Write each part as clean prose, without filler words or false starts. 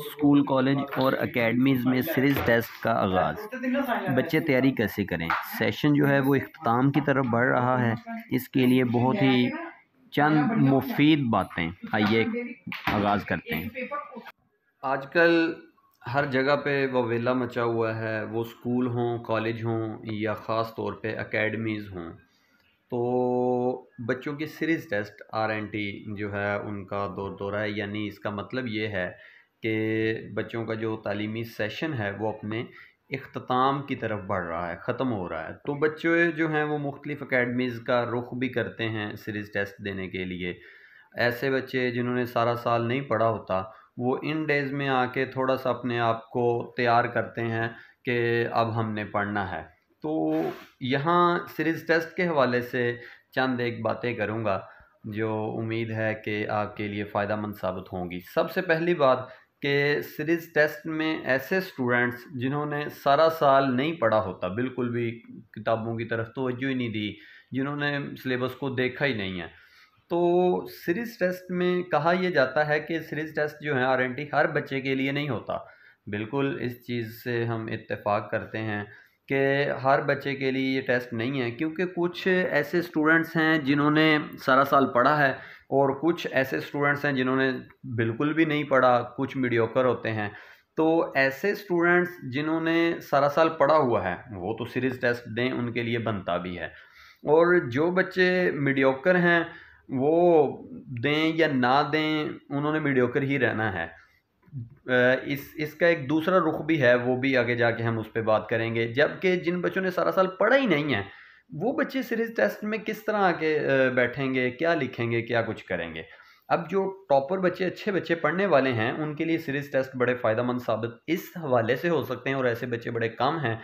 School, college और academies में series test का आगाज़। बच्चे तैयारी कैसे करें? सेशन जो है वो इख्तिताम की तरफ बढ़ रहा है। इसके लिए बहुत ही चंद मुफीद बातें आइए आगाज़ करते हैं। आजकल हर जगह पे ववेला मचा हुआ है, वो स्कूल हों, कॉलेज हों या ख़ास तौर पे एकेडमीज़ हों। तो बच्चों की सीरीज़ टेस्ट आरएनटी जो है उनका दौर दौरा है, यानी इसका मतलब ये है कि बच्चों का जो तालीमी सेशन है वो अपने इख्तिताम की तरफ बढ़ रहा है, ख़त्म हो रहा है। तो बच्चे जो हैं वो मुख्तलिफ़ अकेडमीज़ का रुख भी करते हैं सीरीज़ टेस्ट देने के लिए। ऐसे बच्चे जिन्होंने सारा साल नहीं पढ़ा होता, वो इन डेज़ में आके थोड़ा सा अपने आप को तैयार करते हैं कि अब हमने पढ़ना है। तो यहाँ सीरीज़ टेस्ट के हवाले से चंद एक बातें करूँगा जो उम्मीद है कि आपके लिए फ़ायदेमंद साबित होंगी। सबसे पहली बात कि सीरीज़ टेस्ट में ऐसे स्टूडेंट्स जिन्होंने सारा साल नहीं पढ़ा होता, बिल्कुल भी किताबों की तरफ तवज्जो ही नहीं दी, जिन्होंने सिलेबस को देखा ही नहीं है, तो सीरीज़ टेस्ट में कहा यह जाता है कि सीरीज़ टेस्ट जो है आरएनटी हर बच्चे के लिए नहीं होता। बिल्कुल इस चीज़ से हम इत्तेफाक करते हैं कि हर बच्चे के लिए ये टेस्ट नहीं है, क्योंकि कुछ ऐसे स्टूडेंट्स हैं जिन्होंने सारा साल पढ़ा है और कुछ ऐसे स्टूडेंट्स हैं जिन्होंने बिल्कुल भी नहीं पढ़ा, कुछ मीडियोकर होते हैं। तो ऐसे स्टूडेंट्स जिन्होंने सारा साल पढ़ा हुआ है वो तो सीरीज़ टेस्ट दें, उनके लिए बनता भी है। और जो बच्चे मीडियोकर हैं वो दें या ना दें, उन्होंने मीडियोकर ही रहना है। इसका एक दूसरा रुख भी है, वो भी आगे जाके हम उस पे बात करेंगे। जबकि जिन बच्चों ने सारा साल पढ़ा ही नहीं है, वो बच्चे सीरीज़ टेस्ट में किस तरह आके बैठेंगे, क्या लिखेंगे, क्या कुछ करेंगे। अब जो टॉपर बच्चे, अच्छे बच्चे पढ़ने वाले हैं, उनके लिए सीरीज़ टेस्ट बड़े फ़ायदेमंद साबित इस हवाले से हो सकते हैं, और ऐसे बच्चे बड़े कम हैं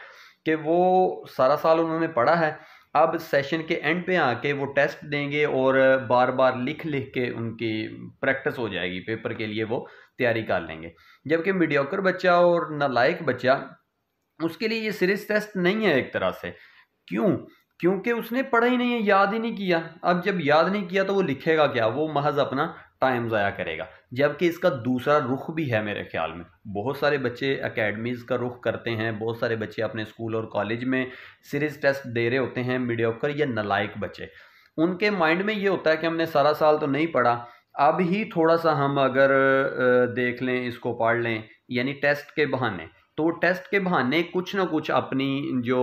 कि वो सारा साल उन्होंने पढ़ा है, अब सेशन के एंड पे आके वो टेस्ट देंगे और बार बार लिख लिख के उनकी प्रैक्टिस हो जाएगी, पेपर के लिए वो तैयारी कर लेंगे। जबकि मीडियोकर बच्चा और नालायक बच्चा, उसके लिए ये सीरीज़ टेस्ट नहीं है एक तरह से। क्यों? क्योंकि उसने पढ़ा ही नहीं है, याद ही नहीं किया। अब जब याद नहीं किया तो वो लिखेगा क्या? वो महज़ अपना टाइम ज़ाया करेगा। जबकि इसका दूसरा रुख भी है मेरे ख़्याल में। बहुत सारे बच्चे एकेडमीज़ का रुख करते हैं, बहुत सारे बच्चे अपने स्कूल और कॉलेज में सीरीज़ टेस्ट दे रहे होते हैं, मीडियोकर या नालायक बच्चे। उनके माइंड में ये होता है कि हमने सारा साल तो नहीं पढ़ा, अब ही थोड़ा-सा हम अगर देख लें, इसको पढ़ लें, यानी टेस्ट के बहाने। तो टेस्ट के बहाने कुछ ना कुछ अपनी जो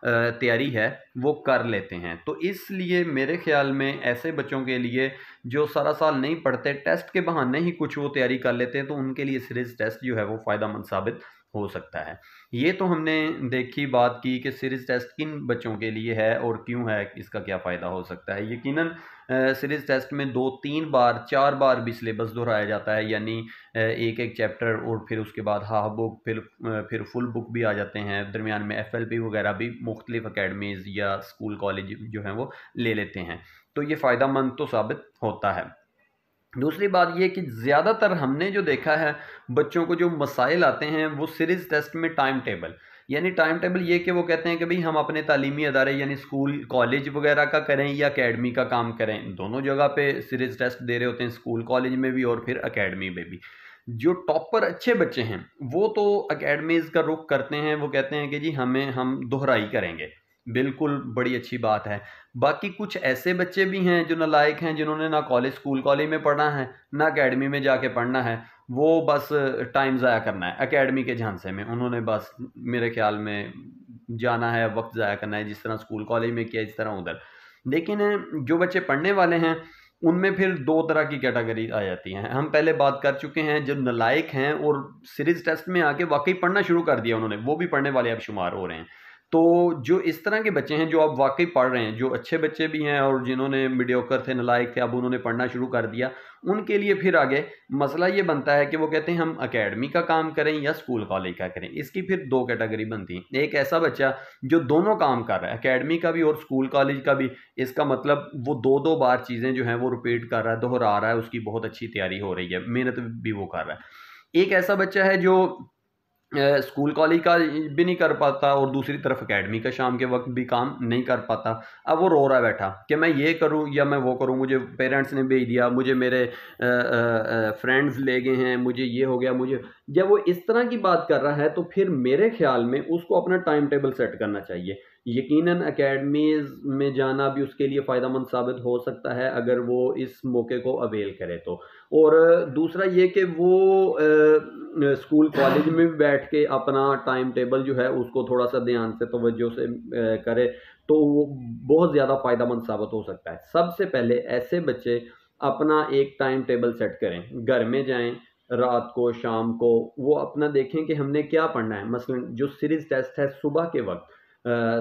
तैयारी है वो कर लेते हैं। तो इसलिए मेरे ख़्याल में ऐसे बच्चों के लिए जो सारा साल नहीं पढ़ते, टेस्ट के बहाने ही कुछ वो तैयारी कर लेते हैं, तो उनके लिए सीरीज़ टेस्ट जो है वो फ़ायदेमंद साबित हो सकता है। ये तो हमने देखी बात की कि सीरीज़ टेस्ट किन बच्चों के लिए है और क्यों है, इसका क्या फ़ायदा हो सकता है। यकीनन सीरीज़ टेस्ट में 2-3 बार, 4 बार भी सिलेबस दोहराया जाता है, यानी एक-एक चैप्टर और फिर उसके बाद हाफ बुक, फिर फुल बुक भी आ जाते हैं। दरमियान में एफएलपी वगैरह भी मुख्तलिफ अकेडमीज़ या स्कूल कॉलेज जो हैं वो ले लेते हैं। तो ये फ़ायदेमंद तो साबित होता है। दूसरी बात ये कि ज़्यादातर हमने जो देखा है, बच्चों को जो मसाइल आते हैं वो सीरीज़ टेस्ट में टाइम टेबल, यानी टाइम टेबल ये कि वो कहते हैं कि भाई हम अपने तालीमी अदारे यानी स्कूल कॉलेज वगैरह का करें या अकेडमी का काम करें, दोनों जगह पे सीरीज़ टेस्ट दे रहे होते हैं, स्कूल कॉलेज में भी और फिर अकेडमी में भी। जो टॉपर अच्छे बच्चे हैं वो तो अकेडमीज़ का रुख करते हैं, वो कहते हैं कि जी हम दोहराई करेंगे, बिल्कुल बड़ी अच्छी बात है। बाकी कुछ ऐसे बच्चे भी हैं जो नालायक हैं, जिन्होंने ना कॉलेज स्कूल कॉलेज में पढ़ना है, ना अकेडमी में जाके पढ़ना है, वो बस टाइम ज़ाया करना है अकेडमी के झांसे में। उन्होंने बस मेरे ख़्याल में जाना है, वक्त ज़ाया करना है, जिस तरह स्कूल कॉलेज में किया इस तरह उधर। लेकिन जो बच्चे पढ़ने वाले हैं उनमें फिर दो तरह की कैटेगरी आ जाती हैं। हम पहले बात कर चुके हैं, जो नालायक हैं और सीरीज़ टेस्ट में आके वाकई पढ़ना शुरू कर दिया उन्होंने, वो भी पढ़ने वाले अब शुमार हो रहे हैं। तो जो इस तरह के बच्चे हैं जो अब वाकई पढ़ रहे हैं, जो अच्छे बच्चे भी हैं और जिन्होंने मीडियोकर थे, नालायक थे, अब उन्होंने पढ़ना शुरू कर दिया, उनके लिए फिर आगे मसला ये बनता है कि वो कहते हैं हम अकेडमी का काम करें या स्कूल कॉलेज का करें। इसकी फिर दो कैटेगरी बनती हैं। एक ऐसा बच्चा जो दोनों काम कर रहा है, अकेडमी का भी और स्कूल कॉलेज का भी, इसका मतलब वो दो दो बार चीज़ें जो हैं वो रिपीट कर रहा है, दोहरा रहा है, उसकी बहुत अच्छी तैयारी हो रही है, मेहनत भी वो कर रहा है। एक ऐसा बच्चा है जो स्कूल कॉलेज का भी नहीं कर पाता और दूसरी तरफ एकेडमी का शाम के वक्त भी काम नहीं कर पाता। अब वो रो रहा है बैठा कि मैं ये करूं या मैं वो करूं, मुझे पेरेंट्स ने भेज दिया, मुझे मेरे फ्रेंड्स ले गए हैं, मुझे ये हो गया, मुझे। जब वो इस तरह की बात कर रहा है तो फिर मेरे ख्याल में उसको अपना टाइम टेबल सेट करना चाहिए। यकीनन एकेडमीज में जाना भी उसके लिए फ़ायदेमंद साबित हो सकता है अगर वो इस मौके को अवेल करे तो। और दूसरा ये कि वो स्कूल कॉलेज में भी बैठ के अपना टाइम टेबल जो है उसको थोड़ा सा ध्यान से तवज्जो से करे तो वो बहुत ज़्यादा फ़ायदेमंद साबित हो सकता है। सबसे पहले ऐसे बच्चे अपना एक टाइम टेबल सेट करें, घर में जाएं, रात को शाम को वो अपना देखें कि हमने क्या पढ़ना है। मसलन जो सीरीज टेस्ट है सुबह के वक्त,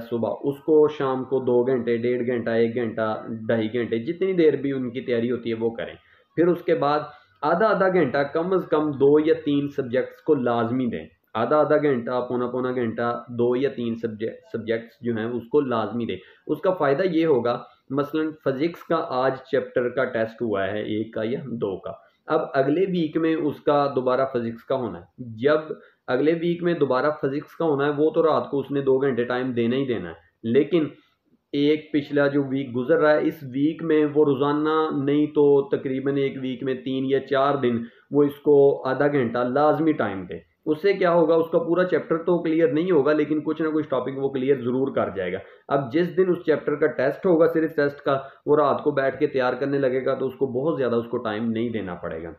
सुबह उसको शाम को 2 घंटे, 1.5 घंटा, 1 घंटा, 2.5 घंटे, जितनी देर भी उनकी तैयारी होती है वो करें। फिर उसके बाद आधा आधा घंटा कम से कम 2 या 3 सब्जेक्ट्स को लाजमी दें। आधा आधा घंटा, पौना पौना घंटा 2 या 3 सब्जेक्ट्स जो हैं उसको लाजमी दें। उसका फ़ायदा ये होगा, मसलन फिजिक्स का आज चैप्टर का टेस्ट हुआ है 1 का या 2 का, अब अगले वीक में उसका दोबारा फिजिक्स का होना है। जब अगले वीक में दोबारा फिजिक्स का होना है वो तो रात को उसने 2 घंटे टाइम देना ही देना है, लेकिन एक पिछला जो वीक गुजर रहा है इस वीक में वो रोज़ाना नहीं तो तकरीबन एक वीक में 3 या 4 दिन वो इसको आधा घंटा लाजमी टाइम दे। उससे क्या होगा, उसका पूरा चैप्टर तो क्लियर नहीं होगा लेकिन कुछ ना कुछ टॉपिक वो क्लियर ज़रूर कर जाएगा। अब जिस दिन उस चैप्टर का टेस्ट होगा, सीरीज टेस्ट का, वो रात को बैठ के तैयार करने लगेगा तो उसको बहुत ज़्यादा उसको टाइम नहीं देना पड़ेगा।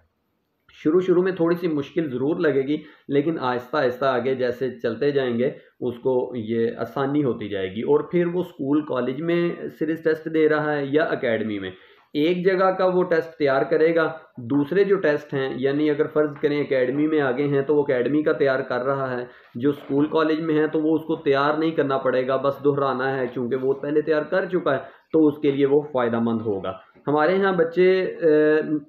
शुरू शुरू में थोड़ी सी मुश्किल ज़रूर लगेगी लेकिन आहिस्ता आहिस्ता आगे जैसे चलते जाएंगे उसको ये आसानी होती जाएगी। और फिर वो स्कूल कॉलेज में सीरीज टेस्ट दे रहा है या एकेडमी में, एक जगह का वो टेस्ट तैयार करेगा, दूसरे जो टेस्ट हैं यानी अगर फ़र्ज़ करें एकेडमी में आगे हैं तो वो एकेडमी का तैयार कर रहा है, जो स्कूल कॉलेज में है तो वो उसको तैयार नहीं करना पड़ेगा, बस दोहराना है चूँकि वो पहले तैयार कर चुका है तो उसके लिए वो फ़ायदेमंद होगा। हमारे यहाँ बच्चे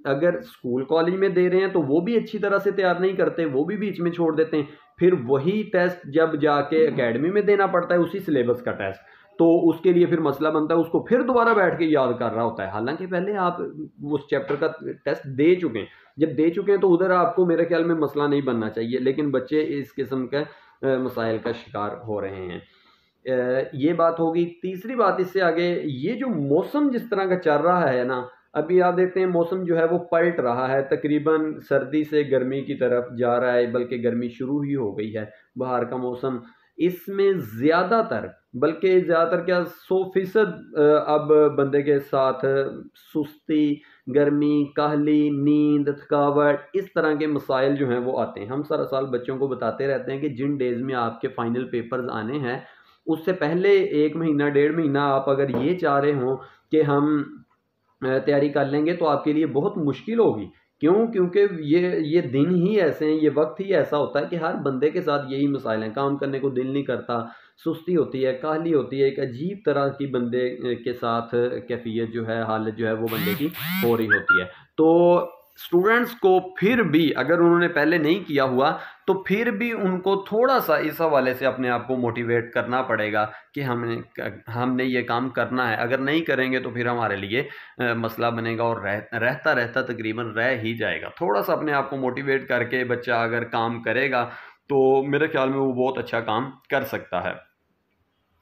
अगर स्कूल कॉलेज में दे रहे हैं तो वो भी अच्छी तरह से तैयार नहीं करते, वो भी बीच में छोड़ देते हैं। फिर वही टेस्ट जब जाके एकेडमी में देना पड़ता है उसी सिलेबस का टेस्ट, तो उसके लिए फिर मसला बनता है, उसको फिर दोबारा बैठ के याद कर रहा होता है, हालांकि पहले आप उस चैप्टर का टेस्ट दे चुके हैं। जब दे चुके हैं तो उधर आपको मेरे ख्याल में मसला नहीं बनना चाहिए, लेकिन बच्चे इस किस्म के मसाइल का शिकार हो रहे हैं। ये बात होगी। तीसरी बात इससे आगे, ये जो मौसम जिस तरह का चल रहा है ना, अभी आप देखते हैं मौसम जो है वो पलट रहा है, तकरीबन सर्दी से गर्मी की तरफ जा रहा है, बल्कि गर्मी शुरू ही हो गई है। बाहर का मौसम इसमें ज़्यादातर, बल्कि ज़्यादातर क्या 100% अब बंदे के साथ सुस्ती, गर्मी, काहली, नींद, थकावट, इस तरह के मसाइल जो हैं वो आते हैं। हम सारा साल बच्चों को बताते रहते हैं कि जिन डेज़ में आपके फाइनल पेपर्स आने हैं उससे पहले 1 महीना, 1.5 महीना आप अगर ये चाह रहे हों कि हम तैयारी कर लेंगे तो आपके लिए बहुत मुश्किल होगी। क्यों? क्योंकि ये दिन ही ऐसे हैं, ये वक्त ही ऐसा होता है कि हर बंदे के साथ यही मसाइल हैं, काम करने को दिल नहीं करता, सुस्ती होती है, काहली होती है, एक अजीब तरह की बंदे के साथ कैफियत जो है, हालत जो है वो बंदे की हो रही होती है। तो स्टूडेंट्स को फिर भी अगर उन्होंने पहले नहीं किया हुआ तो फिर भी उनको थोड़ा सा इस हवाले से अपने आप को मोटिवेट करना पड़ेगा कि हमने ये काम करना है। अगर नहीं करेंगे तो फिर हमारे लिए मसला बनेगा और रहता रहता तकरीबन रह ही जाएगा। थोड़ा सा अपने आप को मोटिवेट करके बच्चा अगर काम करेगा तो मेरे ख्याल में वो बहुत अच्छा काम कर सकता है।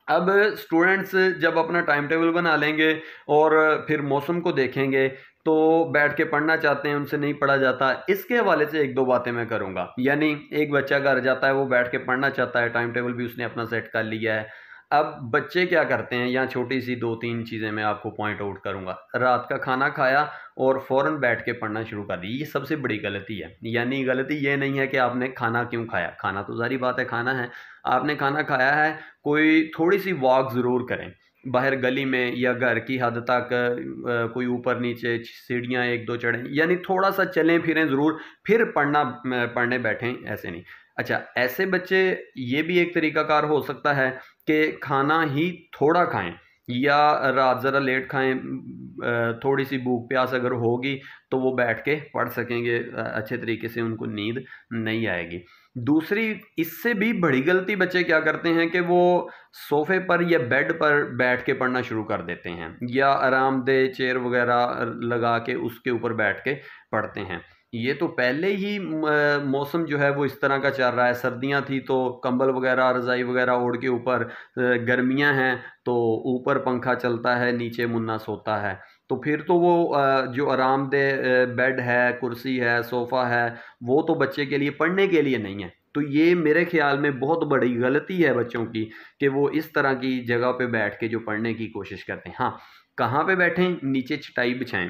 अब स्टूडेंट्स जब अपना टाइम टेबल बना लेंगे और फिर मौसम को देखेंगे तो बैठ के पढ़ना चाहते हैं, उनसे नहीं पढ़ा जाता। इसके हवाले से 1-2 बातें मैं करूँगा। यानी एक बच्चा घर जाता है, वो बैठ के पढ़ना चाहता है, टाइम टेबल भी उसने अपना सेट कर लिया है। अब बच्चे क्या करते हैं, यहाँ छोटी सी 2-3 चीज़ें मैं आपको पॉइंट आउट करूँगा। रात का खाना खाया और फ़ौरन बैठ के पढ़ना शुरू कर दी, ये सबसे बड़ी गलती है। यानी गलती ये नहीं है कि आपने खाना क्यों खाया, खाना तो ज़ाहिर बात है खाना है, आपने खाना खाया है, कोई थोड़ी सी वॉक ज़रूर करें बाहर गली में या घर की हद तक, कोई ऊपर नीचे सीढ़ियाँ 1-2 चढ़ें, यानी थोड़ा सा चलें फिरें ज़रूर, फिर पढ़ने बैठें, ऐसे नहीं। अच्छा, ऐसे बच्चे, ये भी एक तरीकाकार हो सकता है कि खाना ही थोड़ा खाएं या रात ज़रा लेट खाएं, थोड़ी सी भूख प्यास अगर होगी तो वो बैठ के पढ़ सकेंगे, अच्छे तरीके से उनको नींद नहीं आएगी। दूसरी, इससे भी बड़ी गलती बच्चे क्या करते हैं कि वो सोफ़े पर या बेड पर बैठ के पढ़ना शुरू कर देते हैं या आरामदेह चेयर वगैरह लगा के उसके ऊपर बैठ के पढ़ते हैं। ये तो पहले ही मौसम जो है वो इस तरह का चल रहा है। सर्दियां थी तो कंबल वगैरह रज़ाई वगैरह ओढ़ के ऊपर, गर्मियां हैं तो ऊपर पंखा चलता है, नीचे मुन्ना सोता है। तो फिर तो वो जो आरामदेह बेड है, कुर्सी है, सोफ़ा है, वो तो बच्चे के लिए पढ़ने के लिए नहीं है। तो ये मेरे ख्याल में बहुत बड़ी गलती है बच्चों की कि वो इस तरह की जगह पे बैठ के जो पढ़ने की कोशिश करते हैं। हाँ, कहाँ पे बैठें? नीचे चटाई बिछाएं,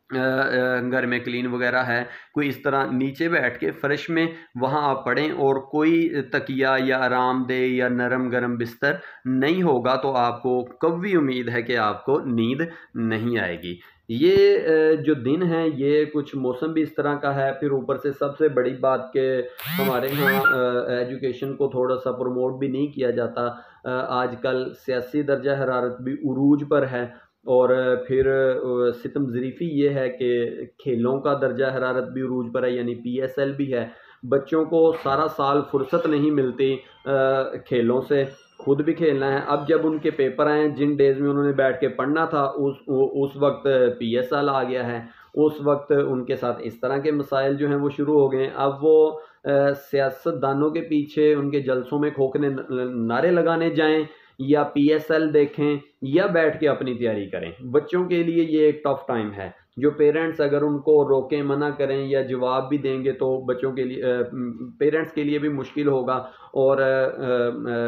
घर में क्लीन वगैरह है, कोई इस तरह नीचे बैठ के फ़र्श में वहाँ आप पढ़ें, और कोई तकिया या आरामदेह या नरम गरम बिस्तर नहीं होगा तो आपको कभी उम्मीद है कि आपको नींद नहीं आएगी। ये जो दिन है, ये कुछ मौसम भी इस तरह का है, फिर ऊपर से सबसे बड़ी बात कि हमारे यहाँ एजुकेशन को थोड़ा सा प्रमोट भी नहीं किया जाता। आजकल सियासी दर्जा हरारत भी उरूज पर है, और फिर सितम ज़रीफ़ी ये है कि खेलों का दर्जा हरारत भी उरूज पर है, यानी पीएसएल भी है। बच्चों को सारा साल फुर्सत नहीं मिलती खेलों से, खुद भी खेलना है। अब जब उनके पेपर आए, जिन डेज़ में उन्होंने बैठ के पढ़ना था, उस वक्त पीएसएल आ गया है। उस वक्त उनके साथ इस तरह के मसाइल जो हैं वो शुरू हो गए हैं। अब वो सियासतदानों के पीछे उनके जलसों में खोखने नारे लगाने जाएं, या पीएसएल देखें, या बैठ के अपनी तैयारी करें। बच्चों के लिए ये एक टफ टाइम है। जो पेरेंट्स अगर उनको रोकें, मना करें या जवाब भी देंगे तो बच्चों के लिए, पेरेंट्स के लिए भी मुश्किल होगा, और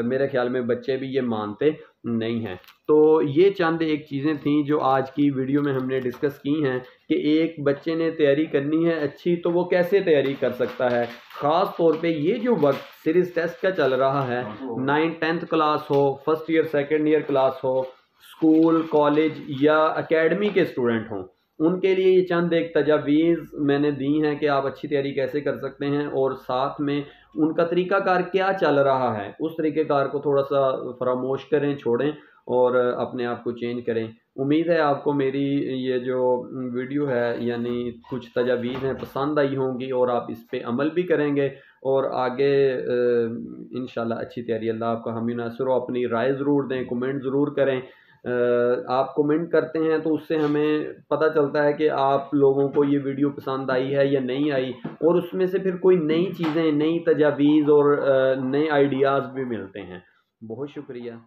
मेरे ख्याल में बच्चे भी ये मानते नहीं हैं। तो ये चंद एक चीज़ें थीं जो आज की वीडियो में हमने डिस्कस की हैं कि एक बच्चे ने तैयारी करनी है अच्छी, तो वो कैसे तैयारी कर सकता है। ख़ास तौर पे ये जो वक्त सीरीज टेस्ट का चल रहा है, 9th-10th क्लास हो, first year second year class हो, स्कूल कॉलेज या एकेडमी के स्टूडेंट हों, उनके लिए ये चंद एक तजावीज़ मैंने दी हैं कि आप अच्छी तैयारी कैसे कर सकते हैं, और साथ में उनका तरीक़ाकार क्या चल रहा है उस तरीक़ेकार को थोड़ा सा फरामोश करें, छोड़ें, और अपने आप को चेंज करें। उम्मीद है आपको मेरी ये जो वीडियो है, यानी कुछ तजावीज़ हैं, पसंद आई होंगी, और आप इस पे अमल भी करेंगे, और आगे इंशाल्लाह अच्छी तैयारी अल्लाह आपका हामी नासिर हो। अपनी राय ज़रूर दें, कमेंट ज़रूर करें। आप कमेंट करते हैं तो उससे हमें पता चलता है कि आप लोगों को ये वीडियो पसंद आई है या नहीं आई, और उसमें से फिर कोई नई चीज़ें, नई तजावीज़ और नए आइडियाज़ भी मिलते हैं। बहुत शुक्रिया।